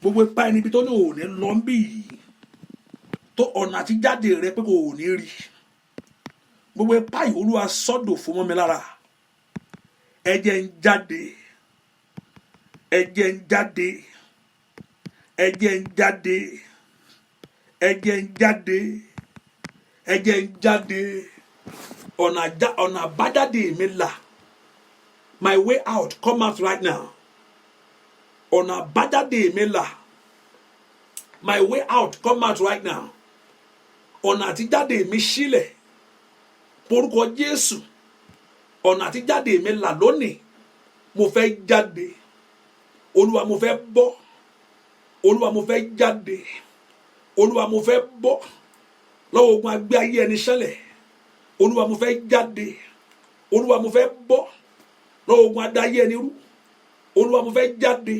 gbogbo ipá ẹni bí tó ní òní lọ ń bì yìí tó ọ̀nà àti jáde rẹ pé kò ní rí gbogbo ipá yìí Olúwa sọ́dọ̀ fún mọ́ mi lára ẹ̀jẹ̀ ń jáde ẹ̀jẹ̀ ń jáde ẹ̀jẹ̀ ń jáde ẹ̀jẹ̀ ń jáde ẹ̀jẹ̀ ń jáde ọ̀nà àbájáde mi là my way out come out right now ọ̀nà àbájáde mi là my way out come out right now ọ̀nà àtijáde mi sílẹ̀ porúkọ Jésù ọ̀nà àtijáde mi là lónìí mo fẹ́ jáde Olúwa mo fẹ́ bọ́ Olúwa mo fẹ́ jáde Olúwa mo fẹ́ bọ́ lọ́wọ́ ogun agbé ayé ẹni ṣẹlẹ̀ Olúwa mo fẹ́ jáde Olúwa mo fẹ́ bọ́ lọ́wọ́ ogun adá ayé ẹni rú Olúwa mo fẹ́ jáde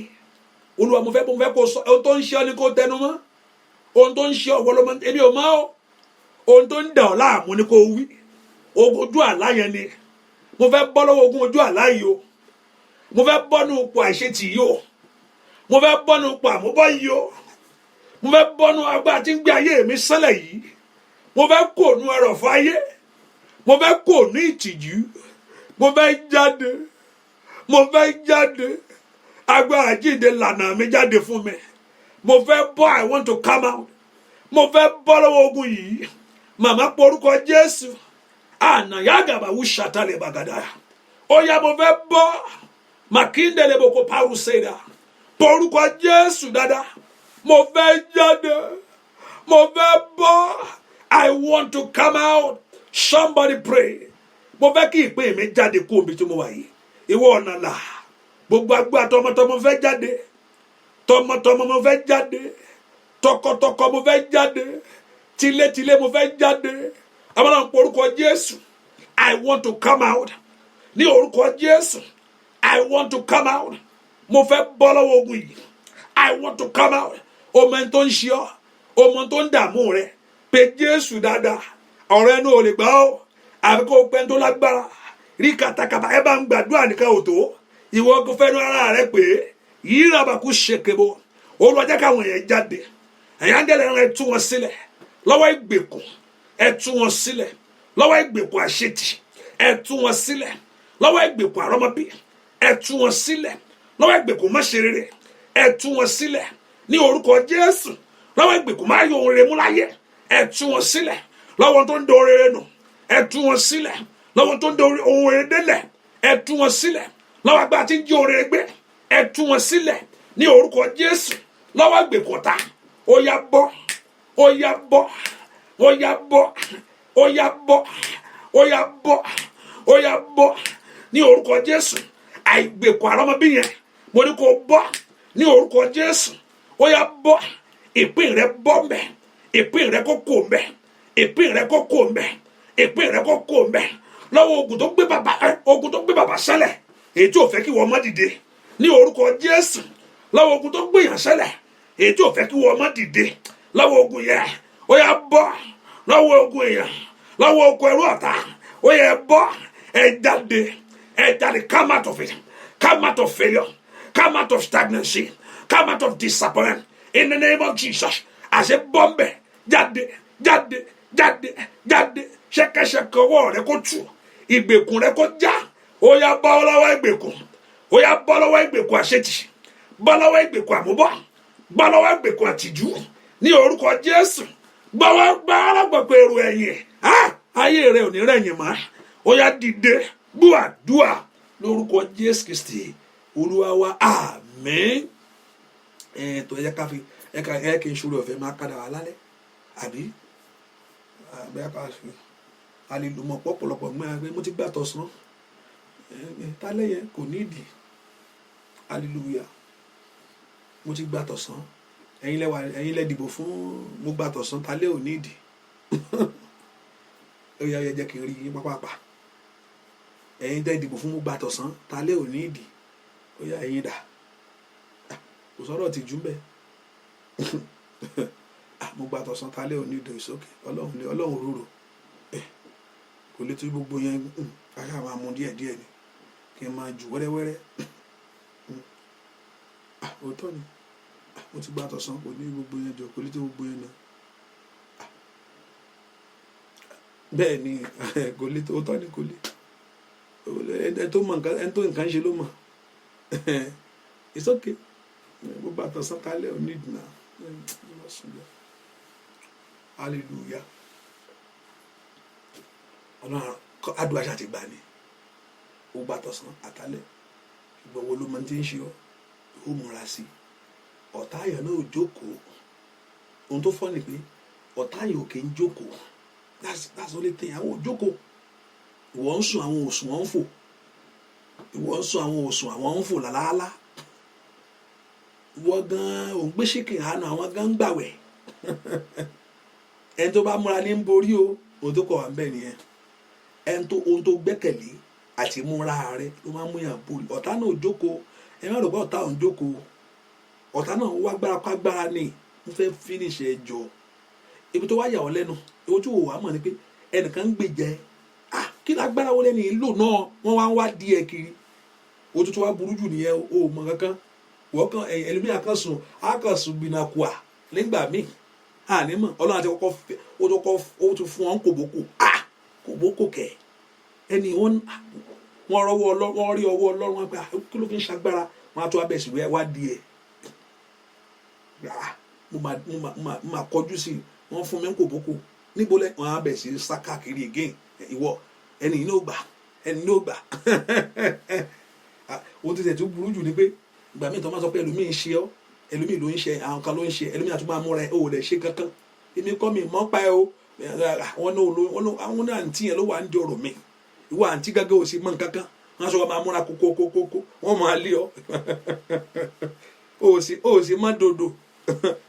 Olúwa mo fẹ́ kó sọ ohun tó ń ṣe ọ ni kó tẹnu mọ́ ohun tó ń ṣe ọ wọlọmọ èmi ò mọ̀ ọ́ ohun tó ń dà ọ́ láàmú ni kó wí ogun ojú àlá yẹn ni mo fẹ́ bọ́ lọ́wọ́ ogun ojú àlá yìí o mo fẹ́ bọ́ nínú ipò àìṣetì yìí o mo fẹ́ bọ́ nínú ipò àmúbọ́ yìí o mo fẹ́ bọ́ nínú agbára tí ń gbé ayé mi sẹ́lẹ̀ yìí mo fẹ́ kó nínú ẹrọ̀fọ̀ ayé mo fẹ́ kó ní ìtìjú mo fẹ́ jáde mo fẹ́ jáde agbára jíǹde lànà mi jáde fún mi mo fẹ́ bọ́ I want to come out mo fẹ́ bọ́ lọ́wọ́ ogun yìí màmá porúkọ Jésù ànàyàgàbà wù ṣàtàlẹ̀ bàgàdà ó yá mo fẹ́ bọ́ màkíndẹ̀lẹ̀ boko parusera porúkọ Jésù dáadáa mo fẹ́ jáde mo fẹ́ bọ́ I want to come out somebody pray mo fẹ́ kí ìpè mi jáde kó omi tí mo wà yìí ìwọ ọ̀nà là gbogbo agbára tọmọtọmọ fẹ́ jáde tọmọtọmọ mo fẹ́ jáde tọkọtọkọ mo fẹ́ jáde tilétilé mo fẹ́ jáde àwọn náà porúkọ Jésù I want to come out ní orúkọ Jésù I want to come out mo fẹ́ bọ́ lọ́wọ́ ogun yìí I want to come out ọmọ ẹni tó ń ṣe ọ́ ọmọ tó ń dààmú rẹ pé Jésù dáadáa ọ̀rọ̀ ẹnu ò lè gbà ọ́ àbí kó pẹ́ tó lágbára rí katakata ẹ bá ń gbàdúrà nìkan ò tó ìwọ kò fẹ́ nu ara rẹ pé yìí ràbà kú ṣèkébó Olúwa jẹ́ káwọn èèyàn jáde ẹ̀yà ń dẹ̀lẹ̀ ẹ tú wọn sílẹ̀ lọ́wọ́ ìgbèkùn ẹ tú wọn sílẹ̀ lọ́wọ́ ìgbèkùn àṣetì ẹ tú wọn sílẹ̀ lọ́wọ́ ìgbèkùn àrọ́mọbí ẹ tú wọn sílẹ̀ lọ́wọ́ ìgbèkùn máṣerere ẹ tú wọn sílẹ̀ ní orúkọ Jésù lọ́wọ́ ìgbèkùn máa yọ ohun rere mú láyé ẹ tú wọn sílẹ̀ lọ́wọ́ tó ń do rere nù ẹ tú wọn sílẹ̀ lọ́wọ́ tó ń do ohun rere délẹ̀ ẹ tú wọn sílẹ̀ lọ́wọ́ agbára tí ń jí ohun rere gbé ẹ tú wọn sílẹ̀ ní orúkọ Jésù lọ́wọ́ ìgbèkùn ọ̀tá ó yá bọ́ ó yá bọ́ ó yá bọ́ ó yá bọ́ ó yá bọ́ ó yá bọ́ ní orúkọ Jésù àìgbèkùn àrọ́mọbí yẹn mo ní kó bọ́ ní orúkọ Jésù ó yá bọ́ ìpín rẹ bọ́ mbẹ́ ìpín rẹ kó kó mbẹ́ ìpín rẹ kó kó mbẹ́ ìpín rẹ kó kó mbẹ́ lọ́wọ́ ogun tó gbé bàbá sẹ́lẹ̀ èyí tí ò fẹ́ kí wọ́n má dìde ní orúkọ Jésù lọ́wọ́ ogun tó gbé yàn sẹ́lẹ̀ èyí tí ò fẹ́ kí wọ́n má dìde lọ́wọ́ ogun yẹn ó yá bọ́ lọ́wọ́ ogun èèyàn lọ́wọ́ ogun ẹrú ọ̀tá ó yá bọ́ ẹ jáde come out of it come out of failure come out of stagnancy come out of disappointment in the name of Jesus àṣẹ bọ́m̀bẹ̀ jáde jáde jáde jáde ṣẹ̀kẹ̀ṣẹ̀kẹ̀ ọwọ́ rẹ kó tú ìgbèkùn rẹ kó já ó yá bọ́ lọ́wọ́ ìgbèkùn ó yá bọ́ lọ́wọ́ ìgbèkùn àṣetì bọ́ lọ́wọ́ ìgbèkùn àmúbọ́ bọ́ lọ́wọ́ ìgbèkùn àtìjú ní orúkọ Jésù gbọ́wọ́ gbọ́wọ́ èrò ẹ̀yìn ayé rẹ ò ní rẹ̀yìn mọ́ ó yá dìde gbúàdúà lórúkọ Jésù Kristi Olúwa wa àmín tó ẹ ká fi ẹ kí n ṣòro ọ̀fẹ́ máa kádà wá lálẹ́ àbí bẹ́ẹ̀ ká fi alìlùmọ̀ pọ̀pọ̀lọpọ̀ gbẹ́ mo ti gbà tọ̀sán tálẹ́ yẹn kò nídìí hallelujah mo ti gbà tọ̀sán ẹ̀yin lẹ dìbò fún mo gbà tọ̀sán tálẹ́ ò nídìí ó yá jẹ́ kí n rí yín pápápá ẹ̀yin tẹ́ dìbò fún mo gbà tọ̀sán tálẹ́ ò nídìí ó yá ẹ̀yin dà kò sọ̀rọ̀ tìjú mbẹ́ mo gbà tọ̀sán tálẹ́ ò nídìí ìsókè ọlọ́run rúrò kò lè tún gbogbo yẹn káṣá máa mú díẹ̀díẹ̀ ni kí n máa jù wẹ́rẹ́wẹ́rẹ́ òótọ́ ni mo ti gba tọ̀sán kò ní gbogbo yẹn jọ kò ní tó gbogbo yẹn náà bẹ́ẹ̀ ni kò lè tó tọ́ ni kò lè ẹni tó mọ nǹkan ẹni tó nǹkan ṣe ló mọ̀ it's okay mo gba tọ̀sán kálẹ̀ ò ní ìdùnnà hallelujah ọlọ́run àdúrà ṣáà ti gbà ní ó gba tọ̀sán àtàlẹ̀ ṣùgbọ́n wo ló máa ti ń ṣe ọ́ ó múra sí ọ̀tá àyàn náà ò jókòó ohun tó fọ́ ni pé ọ̀tá àyàn ò kì í jókòó that's only thing àwọn ò jókòó ìwọ ń sùn àwọn òsùn wọn ń fò ìwọ ń sùn àwọn òsùn àwọn ń fò làlálá ìwọ gan ò ń gbé ṣìkì àánú àwọn gan ń gbàwẹ̀ ẹni tó bá múra ní ń borí o ohun tó kọ̀ wá ń bẹ̀ nìyẹn ẹni tó ohun tó gbẹ́kẹ̀lé àti múra rẹ ló máa ń mú yàn borí ọ̀tá náà ò jókòó ẹ má rò pé ọ̀tá ò ń jókòó ọ̀tá náà wá gbára kágbára ni mo fẹ́ finish ẹ jọ ibi tó wá yà ọ́ lẹ́nu ojú wo wàá mọ̀ ni pé ẹnìkan ń gbèjẹ kí lágbára wọlé ní ìlú náà wọ́n wá ń wá díẹ̀ kiri ojú tó wá burú jù nìyẹn o mọ̀ kankan wọ́n kan ẹlòmíà kan sùn á kan sùn gbìnàkùà nígbà míì ànímọ̀ ọlọ́run àti kọ́kọ́ ó tún fún wọn kòbókò kẹ̀ ẹni wọ́n rí ọwọ́ ọlọ́run wọn pé kí ló fi ń ṣagbára wọn á tún abẹ́ sí wá díẹ̀ mo máa kọjú sí wọn fún mi ń kòbókò níbo lẹ wọn abẹ́ sí sá káàkiri again ìwọ ẹni ní ó gbà ohun tí tẹ̀ tó burú jù ni pé ìgbà míì tó máa sọ pé ẹlòmíì ń ṣe ọ́ ẹlòmíì ló ń ṣe àwọn kan ló ń ṣe ẹlòmíì àti máa múra ẹ ò lè ṣe kankan èmi kọ́ mi mọ́ pa ẹ o àwọn náà àǹtí yẹn ló wà ń di ọ̀rọ̀ mi ìwọ àǹtí gágá ò sí mọ́ nǹkankan wọ́n sọ máa múra kókókókó wọ́n máa lé ọ ó sì má dodo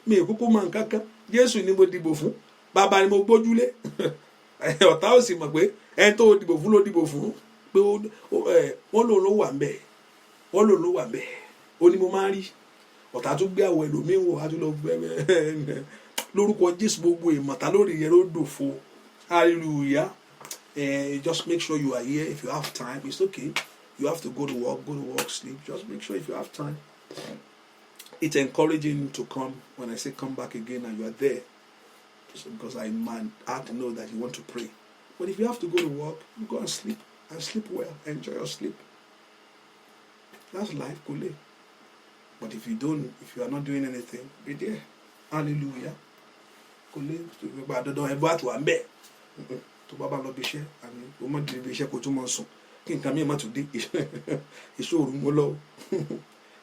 mi ì kúkú mọ́ nǹkankan Jésù ni mo dìbò fún bàbá ni mo gbójúlé ọ̀tá ò sì mọ̀ pé ẹni tó dìbò fún ló dìbò fún pé wọ́n lò ló wà ń bẹ̀ ó ní mo máa ń rí ọ̀tá tó gbé àwọ̀ ẹlòmíín wò á tún lọ gbẹ́gbẹ́ lórúkọ Jésù gbogbo ìmọ̀ta lórí yẹn ló dòfo hallelujah just make sure you are here if you have time it's okay you have to go to work sleep just make sure if you have time it's encouraging to come when I say come back again and you are there just because I have to know that you want to pray but if you have to go to work you go and sleep well enjoy your sleep that's life kò lè. But if you are not doing anything, be there. Hallelujah. Kò lè gba dandan ẹ bá àti wà ń bẹ̀. Tó bá lọ bí iṣẹ́ àmì ó mọ̀ dé bí iṣẹ́ kó tún mọ̀ sùn. Kí nǹkan mìíràn má tún dé. Ìṣòro mọ́ lọ.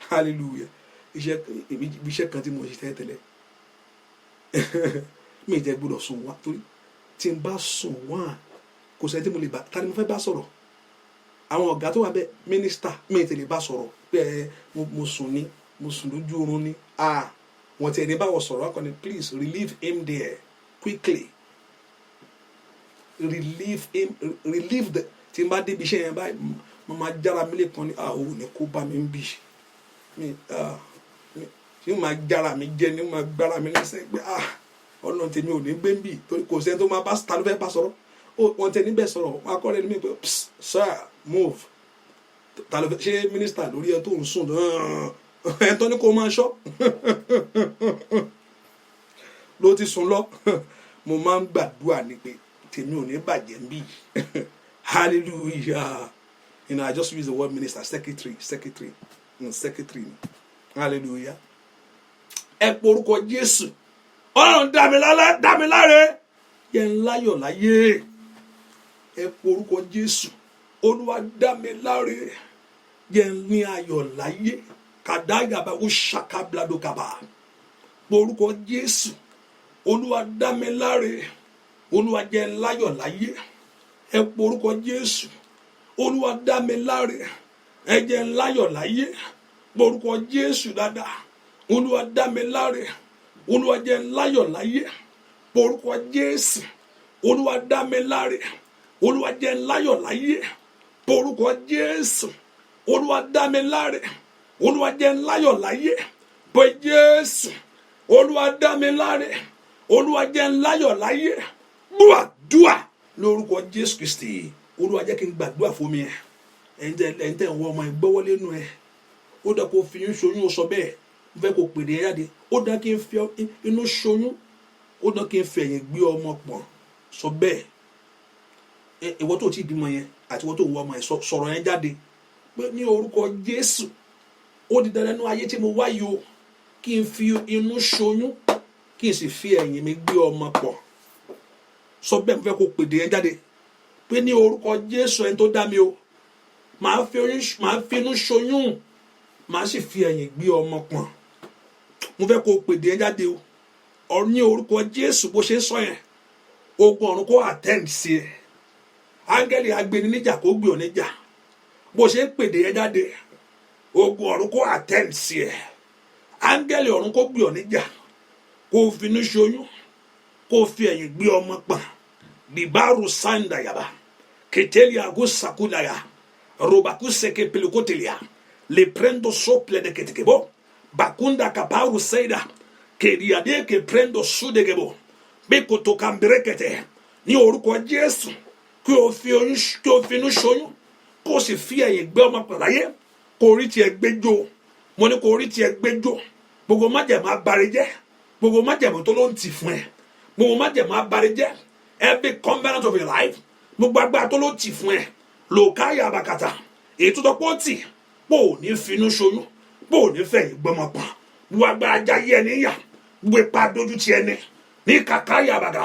Hallelujah. Iṣẹ́ kan tí mo ṣe tẹ́lẹ̀. Mi ì jẹ́ gbọ́dọ̀ sùn wá torí tí n bá sùn wá kò sẹ́ni tí mo lè bá ta ni mo fẹ́ bá sọ̀rọ̀. Àwọn ọ̀gá tó wà bẹ́ẹ̀ mínísítà mi ì tẹ̀lé bá sọ̀rọ̀ pé mo sùn lójú oorun ni wọ́n ti ẹni báwọ̀ sọ̀rọ̀ akọni please relieve him there quickly relieve the tí n bá débi iṣẹ́ yẹn báyìí mo máa jára mi lẹ́kan ní òun ni kó bá mi ń bì tí mo máa jára mi jẹ ní mo máa gbára mi lẹ́sẹ̀ pé ọ̀nà tèmi ò ní gbé ń bì torí kò sẹ́ni tó máa bá ta ló fẹ́ bá sọ̀rọ̀ wọ́n tẹ níbẹ̀ sọ̀rọ̀ wọ́n akọ́rẹ́ ní mi pé sir move ta ló fẹ́ ṣe mínísítà lórí ẹ tó ń sùn ẹ tó ní kó máa ṣọ́ ló ti sùn lọ mo máa ń gbàdúrà ní pé tèmi ò ní bàjẹ́ ń bì hallelujah I just use the word minister secretary hallelujah ẹ porúkọ Jésù Ọlọ́run dá mi láre yẹ ń láyọ̀ láyé ẹ porúkọ Jésù Olúwa dá mi láre yẹ ń ní ayọ̀ láyé kàdáyàbá ó ṣàkábladókàbá porúkọ Jésù Olúwa dá mi láre Olúwa jẹ́ ń láyọ̀ láyé ẹ porúkọ Jésù Olúwa dá mi láre ẹ jẹ́ ń láyọ̀ láyé porúkọ Jésù dáadáa Olúwa dá mi láre Olúwa jẹ́ ń láyọ̀ láyé porúkọ Jésù Olúwa dá mi láre Olúwa jẹ́ ń láyọ̀ láyé porúkọ Jésù Olúwa dá mi láre Olúwa jẹ́ ń láyọ̀ láyé pé Jésù Olúwa dá mi láre Olúwa jẹ́ ń láyọ̀ láyé gbàdúrà lórúkọ Jésù Kristi Olúwa jẹ́ kí n gbàdúrà fún mi ẹ̀yin tẹ́ ń wọ ọmọ ìgbọ́wọ́lé nù ẹ̀ ó dà kó fi yín ṣoyún sọ bẹ́ẹ̀ mo fẹ́ kó pèdè ẹ jáde. Ó dá kí n fi inú ṣoyún, ó dá kí n fi ẹ̀yìn gbé ọmọ pọ̀n. Sọ bẹ́ẹ̀. Ìwọ tó ti bímọ yẹn àti ìwọ tó wọ ọmọ yẹn sọ̀rọ̀ yẹn jáde pé ní orúkọ Jésù ó di dandan nínú ayé tí mo wá yìí o kí n fi inú ṣoyún kí n sì fi ẹ̀yìn mi gbé ọmọ pọ̀. Sọ bẹ́ẹ̀ mo fẹ́ kó pèdè yẹn jáde pé ní orúkọ Jésù ẹni tó dá mi o màá fi inú ṣoyún màá sì fi ẹ̀yìn gbé ọmọ pọ̀n. Mo fẹ́ kó pèdè yẹn jáde o ní orúkọ Jésù bó ṣe ń sọ yẹn ogun ọ̀run kó attend sí ẹ. Áńgẹ́lì agbẹniníjà kó gbé ọ níjà bó ṣe ń pèdè yẹn jáde ogun ọ̀run kó attend sí ẹ. Áńgẹ́lì ọ̀run kó gbé ọ níjà kó fi inú ṣoyún kó fi ẹ̀yìn gbé ọmọ pọ̀n. Bibaru sanda yaba keteli agusakudaya robakuseke pelikotelia le prendo sople de ketekebo bakunda kaparu seida kediade ke prendo sudegebo beko to kambrekete ní orúkọ Jésù kí o fi inú ṣoyún kó sì fi ẹ̀yìn gbé ọmọ pọ̀n láyé kó rí tiẹ̀ gbẹ́jọ́. Mo ní kó rí tiẹ̀ gbẹ́jọ́. Gbogbo májẹ̀mú abarijẹ́ gbogbo májẹ̀mú tó ló ń tì fún ẹ gbogbo májẹ̀mú abarijẹ́ every covenant of your life gbogbo agbára tó ló tì fún ẹ lòkáyà àbàkàtà èyí tó tọpọ tì pò ní finú ṣoyún pò ní fẹ̀yìn gbọmọ pọn gbogbo agbára jayé ẹni yà gbogbo ipa dojú ti ẹni ní kàkáyà àbàkà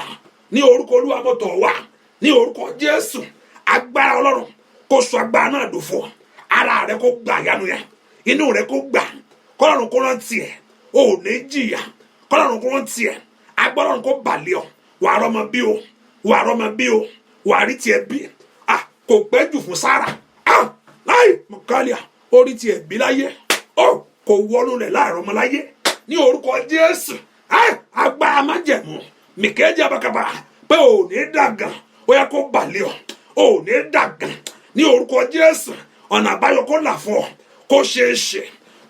ní orúkọ Olúwa mọtò wá ní orúkọ Jésù agbára Ọlọ́run kó sọ agbára náà dòfò ara rẹ kó gbà yanu yẹn inú rẹ kó gbà kọ́lọ́run kó rántí ẹ ò ní jìyà kọ́lọ́run kó rántí ẹ agbára Ọlọ́run kó balẹ̀ ọ wàá rọmọ bí o wàá rọmọ bí o wàá rí tiẹ̀ bí kò pẹ́ jù fún Sára láì mọ̀kálíà ó rí tiẹ̀ bí láyé kò wọnú rẹ̀ láàrin ọmọ láyé ní orúkọ Jésù agbára májẹ̀mú mìkẹ́jì abakaba pé ò ní dàgàn ó yẹ kó balẹ̀ ò ní dàgàn ní orúkọ Jésù ọ̀nà àbáyọ kó là fún ọ kó ṣeé ṣe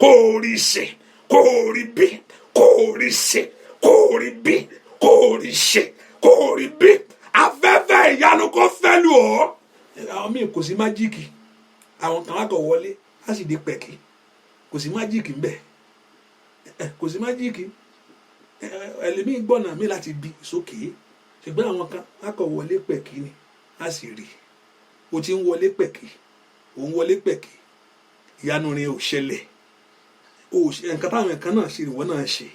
kó rí ṣe kó rí bí kó rí ṣe kó rí bí kó rí ṣe kó rí bí afẹ́fẹ́ ìyanu kó fẹ́ lù ọ́. Àwọn míì kò sí májíìkì àwọn kan wá kọ̀ wọlé á sì di pẹ̀kì kò sí májíìkì ń bẹ̀ kò sí májíìkì ẹlẹ́mìí gbọ́nà mi láti bí sókè ṣùgbọ́n àwọn kan wá kọ̀ wọlé pẹ̀kì ni á sì rí o ti ń wọlé pẹ̀kì ò ń wọlé pẹ̀kì ìyanu rẹ̀ ò ṣẹlẹ̀ nǹkan táwọn ẹ̀kan náà ṣe ìwọ náà ṣe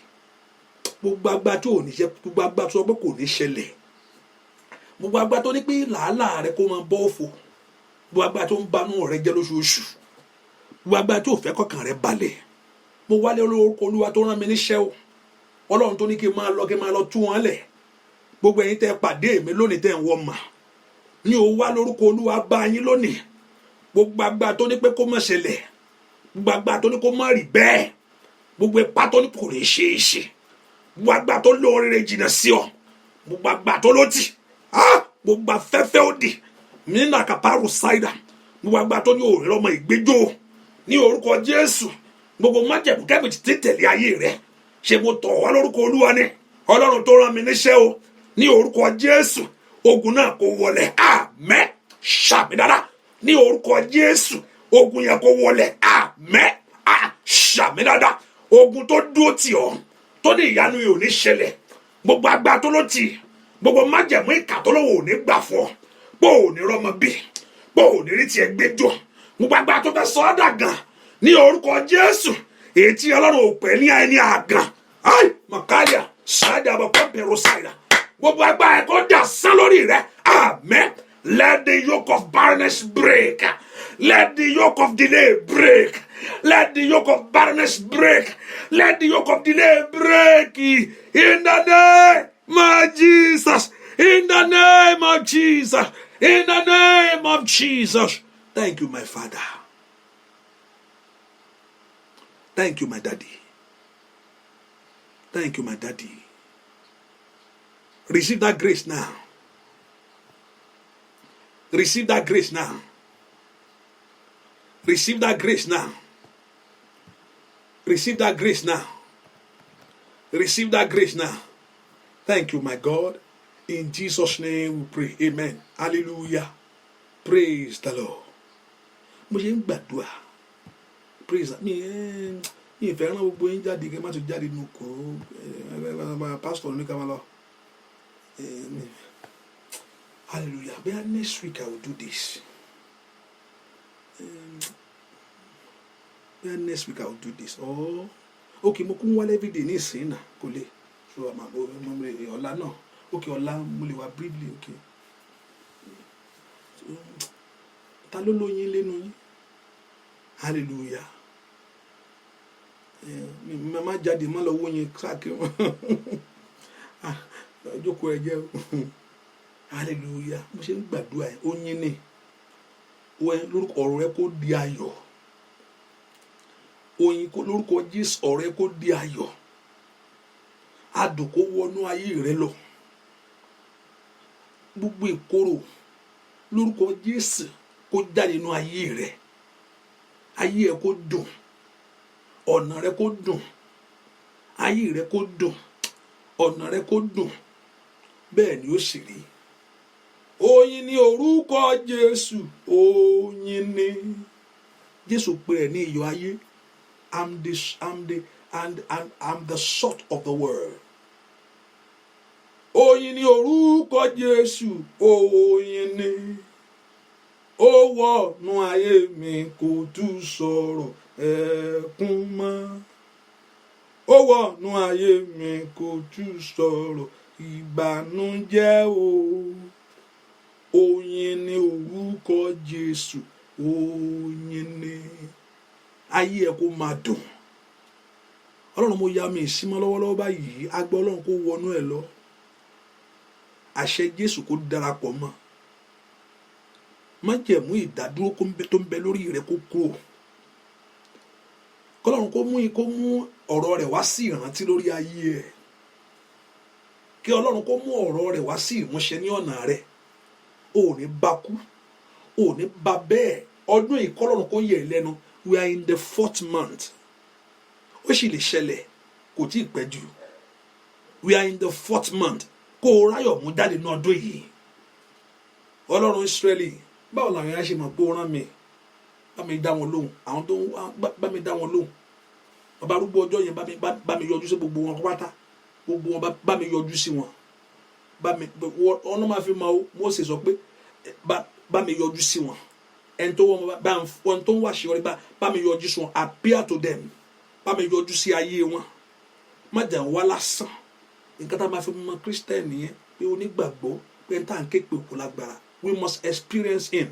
gbogbo agbá tó ò ní ṣe gbogbo agbá tó sọ pé kò ní ṣẹlẹ̀ gbogbo agbá tó ní pé làálàá rẹ kó máa bọ́ òfò gbogbo agbá tó ń banú rẹ jẹ́ lóṣooṣù gbogbo agbá tó fẹ́ kọkàn rẹ balẹ̀ mo wálé olórúkọ Olúwa tó rán mi níṣẹ́ o Ọlọ́run tó ní kí n máa lọ tú wọn lẹ̀ gbogbo ẹ̀yin tẹ́ pàdé mi lónìí tẹ́ ń wọ mà ní o wá lórúkọ Olúwa bá yín lónìí gbogbo agbá tó ní pé kó má ṣẹlẹ̀ gbogbo agbá tó ní kó má rí bẹ́ẹ̀ gbogbo ipá tó ní kò lè ṣe é ṣe gbogbo agbá tó lóore jìnnà sí ọ gbogbo agbá tó ló tì gbogbo afẹ́fẹ́ òdì nínú àkàpàrọ̀ ṣáìdà gbogbo agbá tó ní òòrè ọmọ ìgbẹ́jọ́ ní orúkọ Jésù gbogbo májẹ̀mú kẹ́mìtì tí tẹ̀lé ayé rẹ ṣe mo tọ̀ wá lórúkọ Olúwa ni Ọlọ́run tó rán mi níṣẹ́ o ní orúkọ Jésù ogun náà kó wọlẹ̀ àmín ṣàmì dáadáa ní orúkọ Jésù ogun yẹn kó wọlẹ̀ àmín ṣàmì dáadáa ogun tó dúró tì ọ́ tó ní ìyanu yìí ò ní ṣẹlẹ̀ gbogbo agbá tó ló tì gbogbo májẹ̀mú ìkà tó lówó ò ní gbà fún ọ pé ò ní rọmọ bí pé ò ní rí tiẹ̀ gbẹ́jọ́ gbogbo agbá tó fẹ́ sọ ọ́ dàgàn ní orúkọ Jésù èyí tí Ọlọ́run ò pè ní ẹni àgàn mọ̀kálíà ṣáàdà bọ̀ pẹ́pẹ́rọ ṣáìdà gbogbo agbá ẹ̀ kó dà sán lórí rẹ àmín. Let the yoke of barrenness break. Let the yoke of delay break. Let the yoke of barrenness break. Let the yoke of delay break. In the name of Jesus. In the name of Jesus. In the name of Jesus. Thank you, my Father. Thank you, my Daddy. Thank you, my Daddy. Receive that grace now. Receive that grace now. Receive that grace now. Receive that grace now. Receive that grace now. Thank you, my God. In Jesus' name we pray. Amen. Hallelujah. Praise the Lord. Mo ṣe ń gbàdúrà. Praise me. ìfẹ́ rán gbogbo yín jáde kẹ́ má tún jáde nù kó pásítọ̀ ní ká máa lọ. Hallelujah. But next week I will do this. Next week I will do this. Oh, okay. Mo kún wálé everyday ní ìsìn náà kò lè. So ọ̀la náà. Okay, ọ̀la mo lè wá briefly. Okay. So, ta ló lóyin lẹ́nu yín? Hallelujah. Má jáde má lọ wó yín káàkiri. Jókòó ẹ jẹ́ o. Hallelujah. Mo ṣe ń gbàdúrà ẹ oyin ni lórúkọ ọ̀rọ̀ rẹ kó di ayọ̀. Oyin kó lórúkọ Jésù ọ̀rọ̀ rẹ kó di ayọ̀. Adùn kó wọnú ayé rẹ lọ. Gbogbo ìkorò lórúkọ Jésù kó jáde nínú ayé rẹ. Ayé ẹ kó dùn. Ọ̀nà rẹ kó dùn. Ayé rẹ kó dùn. Ọ̀nà rẹ kó dùn. Bẹ́ẹ̀ ni ó sì rí. Oyin ni orúkọ Jésù. Oyin ni. Jésù pè é ní iyọ̀ ayé. I'm the salt of the world. Oyin ni orúkọ Jésù. Oyin ni. Ó wọnú ayé mi kò tún sọ̀rọ̀ ẹkún mọ́. Ó wọnú ayé mi kò tún sọ̀rọ̀ ìbànújẹ́ o. Oyin ni orúkọ Jésù. Oyin ni. Ayé ẹ kó máa dùn. Ọlọ́run mo ya mi ìsímọ́ lọ́wọ́lọ́wọ́ báyìí. Agbọ́ Ọlọ́run kó wọnú ẹ lọ. Àṣẹ Jésù kó darapọ̀ mọ́. Májẹ̀mú ìdádúró tó ń bẹ lórí rẹ kó kúrò. Kọ́lọ́run kó mú ọ̀rọ̀ rẹ̀ wá sí ìrántí lórí ayé ẹ̀. Kí Ọlọ́run kó mú ọ̀rọ̀ rẹ̀ wá sí ìmúṣẹ ní ọ̀nà rẹ̀. O ò ní bá kú. O ò ní bá bẹ́ẹ̀. Ọdún yìí kọ́lọ́run kó yẹ̀ lẹ́nu. We are in the 4th month. Ó sì lè ṣẹlẹ̀ kò tí ì pẹ́ jù. We are in the 4th month. Kó o ráyọ̀ mú jáde ní ọdún yìí. Ọlọ́run Ísírẹ́lì báwo làwọn èèyàn ṣe mọ̀ pé ó rán mi? Bá mi dá wọn lóhùn. Àwọn tó ń bá mi dá wọn lóhùn. Bàbá arúgbó ọjọ́ yẹn bá mi yọjú sí gbogbo wọn pátá. Gbogbo wọn bá mi yọjú sí wọn. Ọ̀nà máa fi máa Mósè sọ pé bá mi yọjú sí wọn. Ẹni tó ń wá ṣe ọrẹ bá mi yọjú sí wọn. Appear to them. Bá mi yọjú sí ayé wọn. Má jà wá lásán. Nǹkan tá a máa fi mọ Christian nìyẹn pé onígbàgbọ́ pé n tá à ń ké pé òkú lágbára. We must experience him.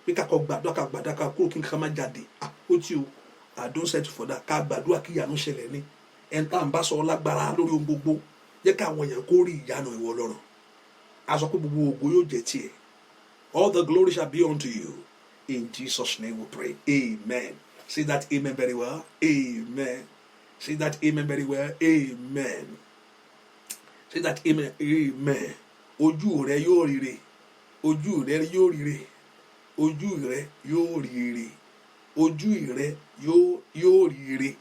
Pé kakọ gbàdúrà ká kúrò kí n ká má jáde. Ó tí o. I don't settle for that. Ká gbàdúrà kí ìyanu ṣẹlẹ̀ ní. Ẹni tá à ń bá sọ lágbára lórí ohun gbogbo. Jẹ́ káwọn èèyàn kó rí ìyanu ìwọ Ọlọ́run. A sọ pé gbogbo ògo yóò jẹ́ tiẹ̀. All the glory shall be unto you. In Jesus' name we pray. Amen. Say that amen very well. Amen. Say that amen very well. Amen. Say that amen. Amen. Ojú rẹ yóò rire. Ojú rẹ yóò rire. Ojú rẹ yóò rire. Ojú rẹ yóò rire.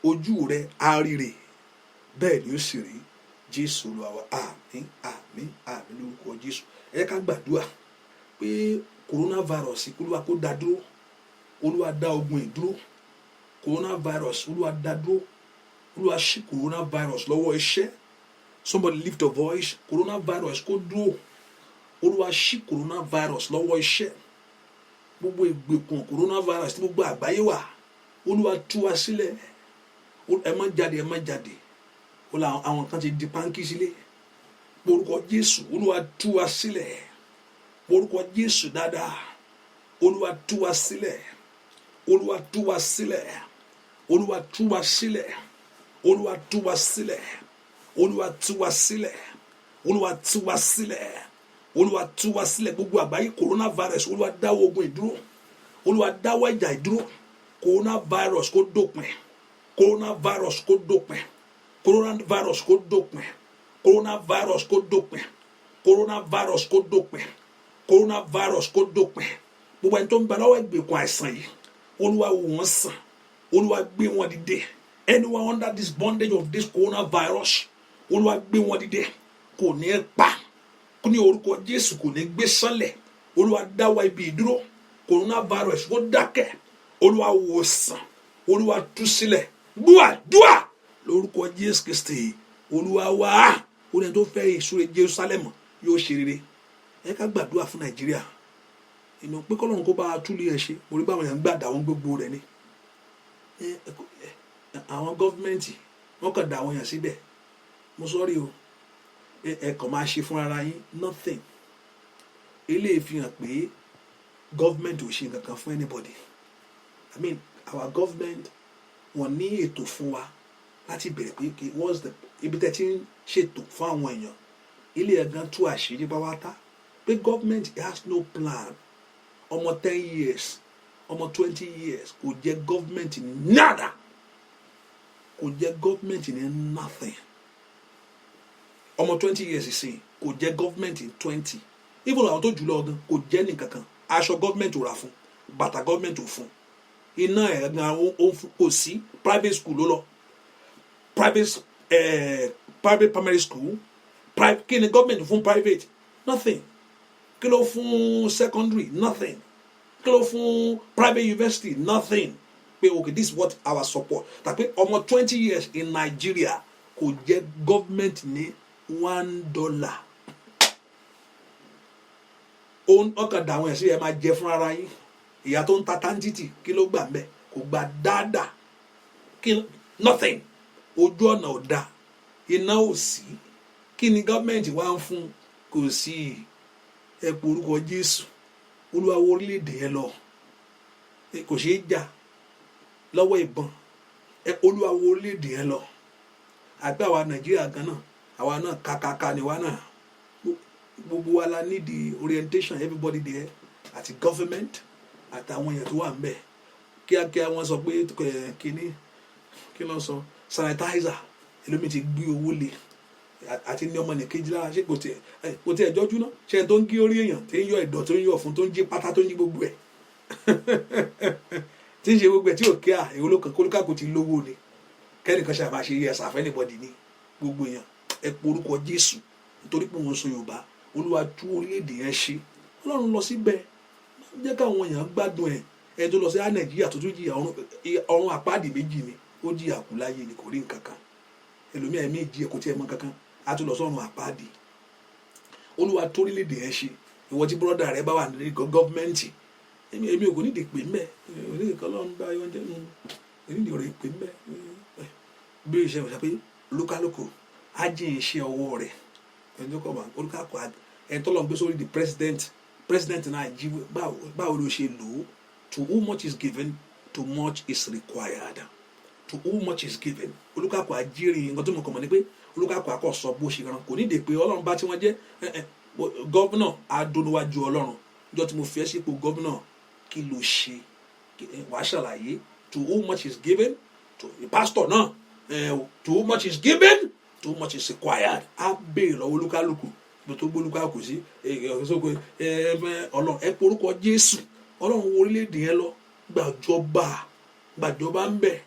Ojú rẹ á rire. Bẹ́ẹ̀ ni ó sì rí. Jésù Olúwa wa. Àmín, àmín, àmín lórúkọ Jésù. Ẹ ká gbàdúrà pé coronavirus Olúwa kó dá dúró. Olúwa dá ogun ìdúró. Coronavirus Olúwa dá dúró. Olúwa ṣí coronavirus lọ́wọ́ iṣẹ́. Somebody lift a voice. Coronavirus kó dúró. Olúwa ṣí coronavirus lọ́wọ́ iṣẹ́. Gbogbo ìgbèkùn coronavirus tí gbogbo àgbáyé wà. Olúwa tú wa sílẹ̀. Ẹ má jáde. Àwọn kan ti di pánkì sílẹ̀. Orúkọ Jésù Olúwa tú wa sílẹ̀. Orúkọ Jésù dáadáa. Olúwa tú wa sílẹ̀. Olúwa tú wa sílẹ̀. Olúwa tú wa sílẹ̀. Olúwa tú wa sílẹ̀. Olúwa tú wa sílẹ̀. Olúwa tú wa sílẹ̀. Olúwa tú wa sílẹ̀. Gbogbo àgbáyé coronavirus Olúwa dáwọ́ ogun ìdúró. Olúwa dáwọ́ ìjà ìdúró. Coronavirus kó dópin. Coronavirus kó dópin. Coronavirus kó dópin. Coronavirus kó dópin. Coronavirus kó dópin. Coronavirus kó dópin. Gbogbo ẹni tó ń bẹ lọ́wọ́ ìgbèkùn àìsàn yìí Olúwa wò wọ́n sàn. Olúwa gbé wọn dìde. Anyone under this bondage of this coronavirus Olúwa gbé wọn dìde. Kò ní pa. Kò ní orúkọ Jésù kò ní gbé sánlẹ̀. Olúwa dáwọ́ ibi ìdúró. Coronavirus kó dákẹ́. Olúwa wòsàn, Olúwa tú sílẹ̀, gbúàdúà lórúkọ Jésù Kristi. Olúwa wá, ó ní tó fẹ́ ìsúre Jerusalem yóò ṣe rere. Ẹ ká gbàdúrà fún Nàìjíríà, ìnà pé kọ́lọ́run kó bá a túlé ẹ ṣe. Mo rí báwọn èèyàn gbàdá àwọn gbogbo rẹ̀ ni àwọn gọ́fìmẹ̀ntì wọ́n kàn dá àwọn èèyàn síbẹ̀. Mo sọ́rí o, ẹ kàn máa ṣe fún ara yín nothing. Eléyìí fi hàn pé gọ́fìmẹ̀ntì ò ṣe nǹkan kan fún anybody. I mean our government wọ́n ní ètò fún wa láti bẹ̀rẹ̀ pé what's the ibi tẹ́ ti ń ṣètò fún àwọn èèyàn. Ilé ẹ̀gán tú àṣírí pátá pé government has no plan. Ọmọ 10 years, ọmọ 20 years kò jẹ́ government nada, kò jẹ́ government ní nothing. Ọmọ 20 years ìsìn kò jẹ́ government in 20. Even àwọn tó jùlọ gan kò jẹ́ nìkankan. Aṣọ government ò rà fún, bàtà government ò fún, iná ẹ̀ gan kò sí. Private school ló lọ, private primary school, kí ni government fún private? Nothing. Kí ló fún secondary? Nothing. Kí ló fún private university? Nothing. Pé okay, this is what our support. Tàbí ọmọ 20 years in Nigeria kò jẹ́ government ní $1. Ọkàn dàwọn ẹ̀sìn ẹ̀ máa jẹ fún ara yín. Ìyá tó ń ta táńtìtì kí ló gbà mbẹ́? Kò gbà dáadáa. Nothing. Ojú ọ̀nà ò dáa, iná ò sí. Kí ni gọ́ọ̀mẹ̀ntì wá ń fún? Kò sí. Ẹ pe orúkọ Jésù. Olúwa wó orílẹ̀-èdè yẹn lọ. Kò ṣeé jà lọ́wọ́ ìbọn. Olúwa wó orílẹ̀-èdè yẹn lọ. Àgbẹ̀ àwa Nàìjíríà gan náà, àwa náà kàkàkà ni wa náà. Gbogbo wa la need the orientation, everybody there, àti government àtàwọn èèyàn tó wà ń bẹ̀. Kíákíá wọ́n sọ pé kí ló sọ sanitizer ẹlòmíì ti gbé owó lé àti ní ọmọ nìkejì lára. Ṣé kò tiẹ̀ jọ́jú náà? Ṣé tó ń gé orí èèyàn, tí ń yọ ẹ̀dọ̀, tó ń yọ ọ̀fun, tó ń jí pátá, tó ń jí gbogbo ẹ̀ tí ń ṣe gbogbo ẹ̀ tí ò kí èwo ló kàn kólúkà kò ti lówó ni. Kẹ́nìkan ṣe àbáṣe yẹ ẹ̀sà fẹ́ anybody ní gbogbo èèyàn. Ẹ pe orúkọ Jésù nítorí pé wọ́n sọ Yorùbá. Olúwa tú orílẹ̀-èdè yẹn ṣe. Ọlọ́run lọ síbẹ̀, jẹ́ káwọn èèyàn gbádùn ẹ̀. Ẹ tó lọ sí Nàìjíríà tó tún jìyà ọ̀run àpáàdì méjì ni ó jìyà kú láyé ni kò rí nǹkan kan. Ẹlòmíà ẹ̀mí ìjì ẹ̀ kò tiẹ̀ mọ̀ kankan, á tún lọ sọ́run àpáàdì. Olúwa tó orílẹ̀-èdè yẹn ṣe. Ìwọ tí bọ́dà rẹ bá wà ní gọ́ọ̀mẹ̀ntì, èmi ò kò nídìí pè mẹ́, onídìí kan lọ́run bá yọ jẹ́ onídìí ọ̀rẹ́ pè mẹ́. Bí iṣẹ́ wọ̀ pé lókàlókò á jẹ́ iṣẹ́ ọwọ́ rẹ̀. Ẹjọ́ kọ̀ bá olùkàkọ̀ ẹ̀ tó lọ gbé sórí the president Nàìjíríà báwo ló ṣe lò ó? To whom much is given, too much is required. To whom much is given. Olùkàkọ̀ àjírí nǹkan tó mọ̀ kọ̀ mọ̀ ni pé olùkàkọ̀ akọ̀ sọ bó ṣe rán. Kò nídìí pé Ọlọ́run bá tí wọ́n jẹ́ gọ́vnọ̀ adóníwájú Ọlọ́run. Ìjọ tí mo fi ẹ́ sípò gọ́vnọ̀ kí ló ṣe? Wàá ṣàlàyé. To whom much is given, to the pastor náà. To whom much is given, too much is required. Á béèrè lọ́wọ́ olúkálùkù tó gbé olúkálùkù sí Ọlọ́run. Ẹ pe orúkọ Jésù. Ọlọ́run wo orílẹ̀-èdè yẹn lọ. Gbàjọba ń bẹ̀.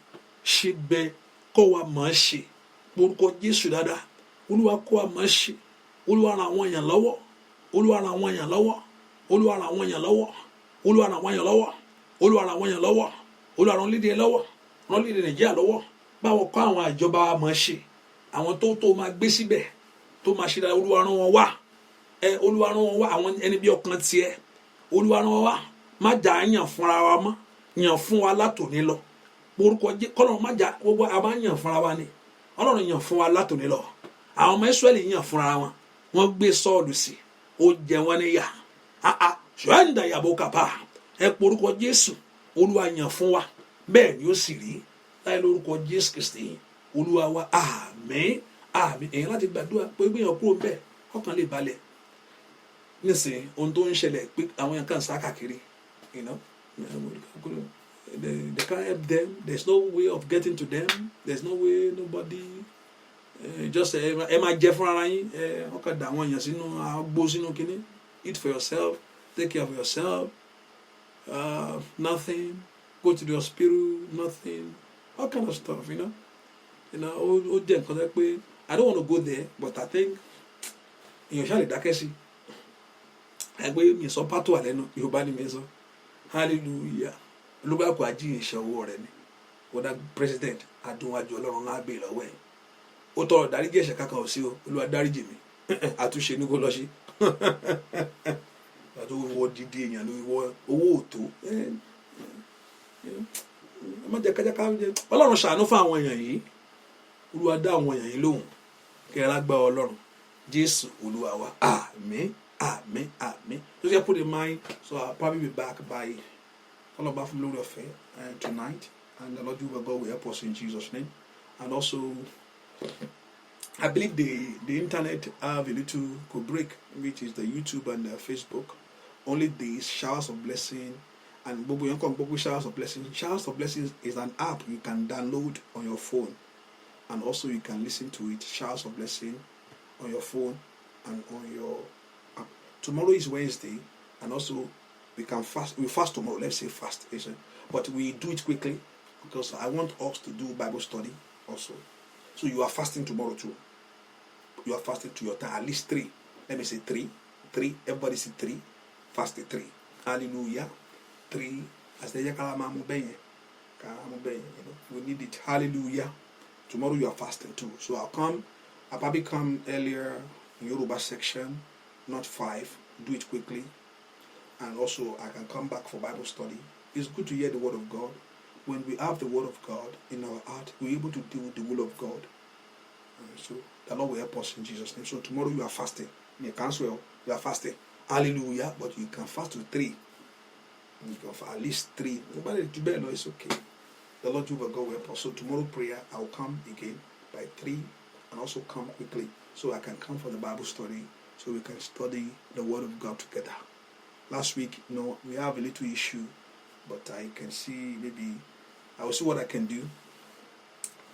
Ṣe bẹ́ẹ̀ kọ́ wa máa ṣe. Orúkọ Jésù dáadáa. Olúwa kọ́ wa máa ṣe. Olúwa ran àwọn èèyàn lọ́wọ́. Olúwa ran àwọn èèyàn lọ́wọ́. Olúwa ran àwọn èèyàn lọ́wọ́. Olúwa ran àwọn èèyàn lọ́wọ́. Olúwa ran àwọn èèyàn lọ́wọ́. Olúwa ran orílẹ̀-èdè lọ́wọ́. Ran orílẹ̀-èdè Nàìjíríà lọ́wọ́. Báwo kọ́ àwọn àjọba wa máa ṣe. Àwọn tó máa gbé síbẹ̀ tó máa ṣe dáadáa. Olúwa ran wọn wá. Olúwa ran wọn wá. Àwọn ẹni bí ọkàn tiẹ̀. Olúwa ran wọn wá. Má jà yàn fúnra wa mọ́. Yàn fún wa látòní lọ. Orúkọ jẹ́ kọ́lọ́run má jà gbogbo a máa yàn fúnra wa ni. Ọlọ́run yàn fún wa látòní lọ. Àwọn ọmọ Ísírẹ́lì yàn fúnra wọn. Wọ́n gbé Sọ́ọ̀lù sí. Ó jẹ wọ́n níyà. Ṣùgbọ́n ìyàbò kàpá. Ẹ pe orúkọ Jésù. Olúwa yàn fún wa. Bẹ́ẹ̀ ni ó sì rí. Láì lórúkọ Jésù Kristi. Olúwa wa àmín àmín. Èèyàn láti gbàdúrà pé gbìyànjú kúrò ńbẹ̀ ọkàn lè balẹ̀. Nísìnyí ohun tó ń ṣẹlẹ̀ pé àwọn èèyàn kan sá kàkiri. You know, they can't help them. There's no way of getting to them. There's no way, nobody. Just ẹ máa jẹ fún ara yín. Ọkàn dà àwọn èèyàn sínú agbó sínú kínní. Eat for yourself. Take care of yourself. Nothing. Go to the hospital. Nothing. All kind of stuff, you know. Ó jẹ́ nǹkan tó pé I don't want to go there, but I think èèyàn ṣáà lè dákẹ́ sí. Ẹgbẹ́ mi sọ pátó àlẹ́nu Yorùbá ni mi sọ. Hallelujah. olúgbàkú ajíhìn iṣẹ́ owó rẹ ni wọ́dà president adúnwájú ọlọ́run á gbé lọ́wọ́ ẹ̀ ó tọrọ dáríjì ẹ̀ṣẹ̀ kankan ò sí o olúwa dáríjì mi àtúnṣe ní kó lọ sí àti owó dídí èèyàn ló wọ owó òtó ẹ má jẹ kájáká ọlọ́run ṣàánú fún àwọn èèyàn yìí olúwa dá àwọn èèyàn yìí lóhùn kẹrẹ lágbára ọlọ́run jésù olúwa wa àmín àmín àmín. Just put in mind, so I'll probably be back by all about from Lord of tonight, and the Lord God will help us in Jesus' name. And also, I believe the internet have a little could break, which is the YouTube and the Facebook. Only these showers of blessing and Bobo showers of blessing. Showers of blessings is an app you can download on your phone, and also you can listen to it. Showers of blessing on your phone and on your app. Tomorrow is Wednesday, and also we can fast. We fast tomorrow. Let's say fast, but we do it quickly because I want us to do Bible study also. So you are fasting tomorrow too. You are fasting to your time, at least 3. Let me say 3. 3. Everybody say 3. Fast 3. Hallelujah. 3. As the we need it. Hallelujah. Tomorrow you are fasting too. So I'll probably come earlier in Yoruba section, not 5. Do it quickly. And also I can come back for Bible study. It's good to hear the word of God. When we have the word of God in our heart, we're able to do the will of God. So the Lord will help us in Jesus' name. So tomorrow you are fasting. You cancel, you are fasting. Hallelujah. But you can fast to 3. You can fast at least 3. Nobody to bed, no, it's okay. The Lord God will help us. So tomorrow prayer, I'll come again by 3 and also come quickly so I can come for the Bible study so we can study the word of God together. Last week, we have a little issue, but I can see maybe I will see what I can do.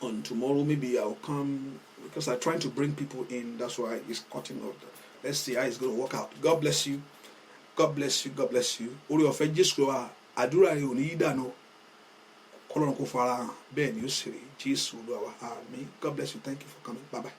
On tomorrow, maybe I'll come because I'm trying to bring people in. That's why it's cutting out. Let's see how it's going to work out. God bless you. God bless you. God bless you. Ori ọ̀fẹ́ Jésù wa àdúrà rẹ ò ní yí dànù. Kọ́lọ́run kò fara hàn bẹ́ẹ̀ ni ó sì rí Jésù Olúwa wa. Àmín. God bless you. Thank you for coming. Bye bye.